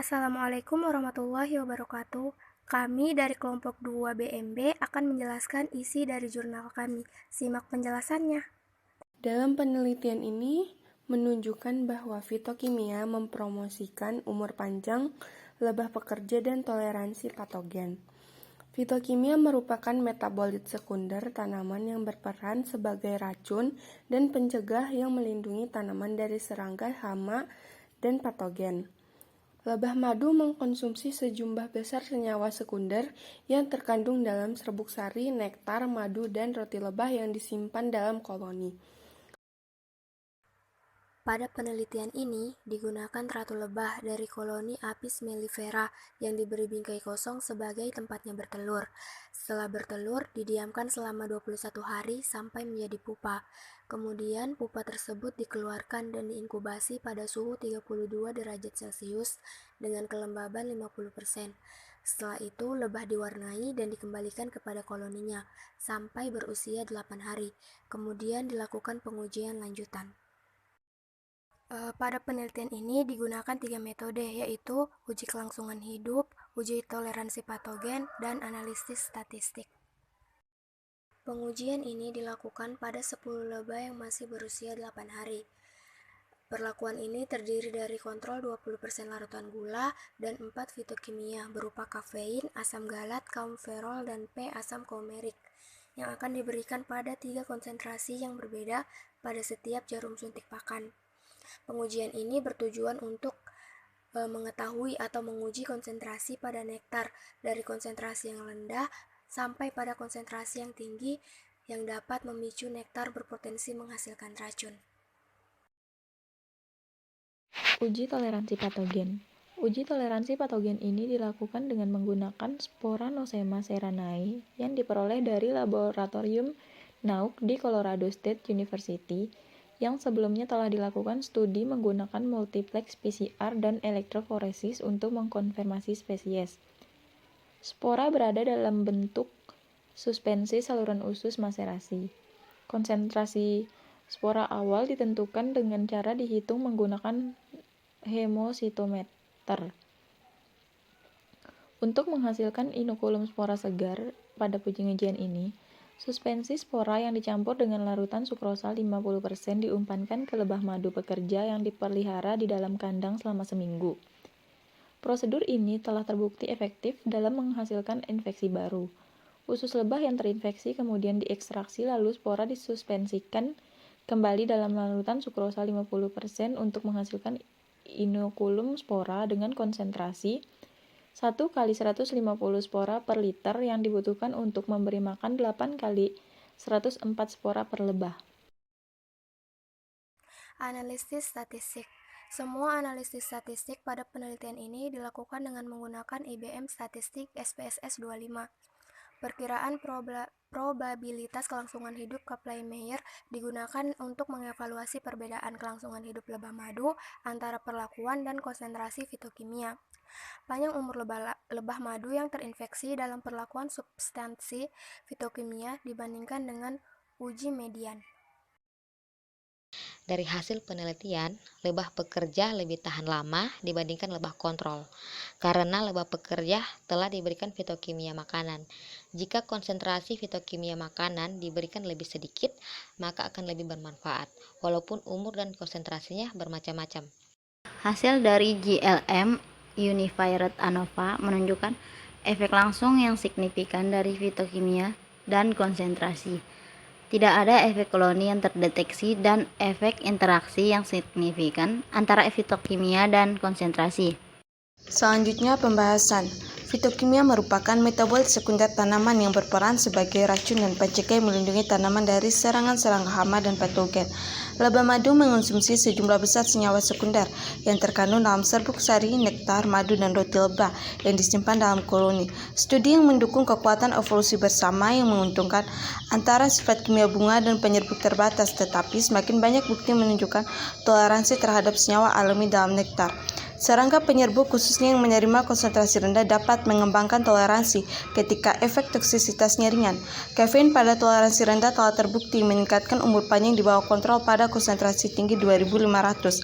Assalamualaikum warahmatullahi wabarakatuh. Kami dari kelompok 2 BMB akan menjelaskan isi dari jurnal kami. Simak penjelasannya. Dalam penelitian ini menunjukkan bahwa fitokimia mempromosikan umur panjang, lebah pekerja, dan toleransi patogen. Fitokimia merupakan metabolit sekunder tanaman yang berperan sebagai racun dan pencegah yang melindungi tanaman dari serangga, hama, dan patogen. Lebah madu mengkonsumsi sejumlah besar senyawa sekunder yang terkandung dalam serbuk sari, nektar, madu, dan roti lebah yang disimpan dalam koloni. Pada penelitian ini, digunakan ratu lebah dari koloni Apis mellifera yang diberi bingkai kosong sebagai tempatnya bertelur. Setelah bertelur, didiamkan selama 21 hari sampai menjadi pupa. Kemudian, pupa tersebut dikeluarkan dan diinkubasi pada suhu 32 derajat Celcius dengan kelembaban 50%. Setelah itu, lebah diwarnai dan dikembalikan kepada koloninya sampai berusia 8 hari. Kemudian dilakukan pengujian lanjutan. Pada penelitian ini digunakan 3 metode, yaitu uji kelangsungan hidup, uji toleransi patogen, dan analisis statistik. Pengujian ini dilakukan pada 10 lebah yang masih berusia 8 hari. Perlakuan ini terdiri dari kontrol 20% larutan gula dan 4 fitokimia berupa kafein, asam galat, kaumferol, dan P-asam coumarik yang akan diberikan pada 3 konsentrasi yang berbeda pada setiap jarum suntik pakan. Pengujian ini bertujuan untuk mengetahui atau menguji konsentrasi pada nektar dari konsentrasi yang rendah sampai pada konsentrasi yang tinggi yang dapat memicu nektar berpotensi menghasilkan racun. Uji toleransi patogen. Uji toleransi patogen ini dilakukan dengan menggunakan spora Nosema serranae yang diperoleh dari laboratorium Nauk di Colorado State University yang sebelumnya telah dilakukan studi menggunakan multiplex PCR dan elektroforesis untuk mengkonfirmasi spesies. Spora berada dalam bentuk suspensi saluran usus maserasi. Konsentrasi spora awal ditentukan dengan cara dihitung menggunakan hemositometer. Untuk menghasilkan inokulum spora segar pada pengujian ini, suspensi spora yang dicampur dengan larutan sukrosa 50% diumpankan ke lebah madu pekerja yang dipelihara di dalam kandang selama seminggu. Prosedur ini telah terbukti efektif dalam menghasilkan infeksi baru. Usus lebah yang terinfeksi kemudian diekstraksi lalu spora disuspensikan kembali dalam larutan sukrosa 50% untuk menghasilkan inokulum spora dengan konsentrasi 1 kali 150 spora per liter yang dibutuhkan untuk memberi makan 8 kali 104 spora per lebah. Analisis statistik. Semua analisis statistik pada penelitian ini dilakukan dengan menggunakan IBM statistik SPSS 25. Perkiraan probabilitas kelangsungan hidup Kaplan-Meier digunakan untuk mengevaluasi perbedaan kelangsungan hidup lebah madu antara perlakuan dan konsentrasi fitokimia. Panjang umur lebah madu yang terinfeksi dalam perlakuan substansi fitokimia dibandingkan dengan uji median. Dari hasil penelitian, lebah pekerja lebih tahan lama dibandingkan lebah kontrol, karena lebah pekerja telah diberikan fitokimia makanan. Jika konsentrasi fitokimia makanan diberikan lebih sedikit, maka akan lebih bermanfaat, walaupun umur dan konsentrasinya bermacam-macam. Hasil dari GLM Unified ANOVA menunjukkan efek langsung yang signifikan dari fitokimia dan konsentrasi. Tidak ada efek koloni yang terdeteksi dan efek interaksi yang signifikan antara fitokimia dan konsentrasi. Selanjutnya pembahasan. Fitokimia merupakan metabolit sekunder tanaman yang berperan sebagai racun dan pencegah yang melindungi tanaman dari serangan serangga hama dan patogen. Lebah madu mengonsumsi sejumlah besar senyawa sekunder yang terkandung dalam serbuk sari, nektar, madu, dan roti lebah yang disimpan dalam koloni. Studi yang mendukung kekuatan evolusi bersama yang menguntungkan antara sifat kimia bunga dan penyerbuk terbatas, tetapi semakin banyak bukti menunjukkan toleransi terhadap senyawa alami dalam nektar. Serangga penyerbuk khususnya yang menerima konsentrasi rendah dapat mengembangkan toleransi ketika efek toksisitasnya ringan. Kafein pada toleransi rendah telah terbukti meningkatkan umur panjang di bawah kontrol pada konsentrasi tinggi 2500.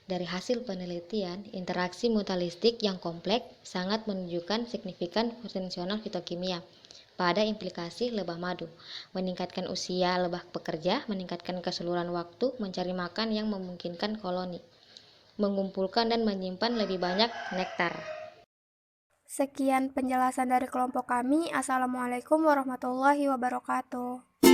Dari hasil penelitian, interaksi mutualistik yang kompleks sangat menunjukkan signifikan fungsional fitokimia pada implikasi lebah madu, meningkatkan usia lebah pekerja, meningkatkan keseluruhan waktu mencari makan yang memungkinkan koloni, mengumpulkan dan menyimpan lebih banyak nektar. Sekian penjelasan dari kelompok kami. Assalamualaikum warahmatullahi wabarakatuh.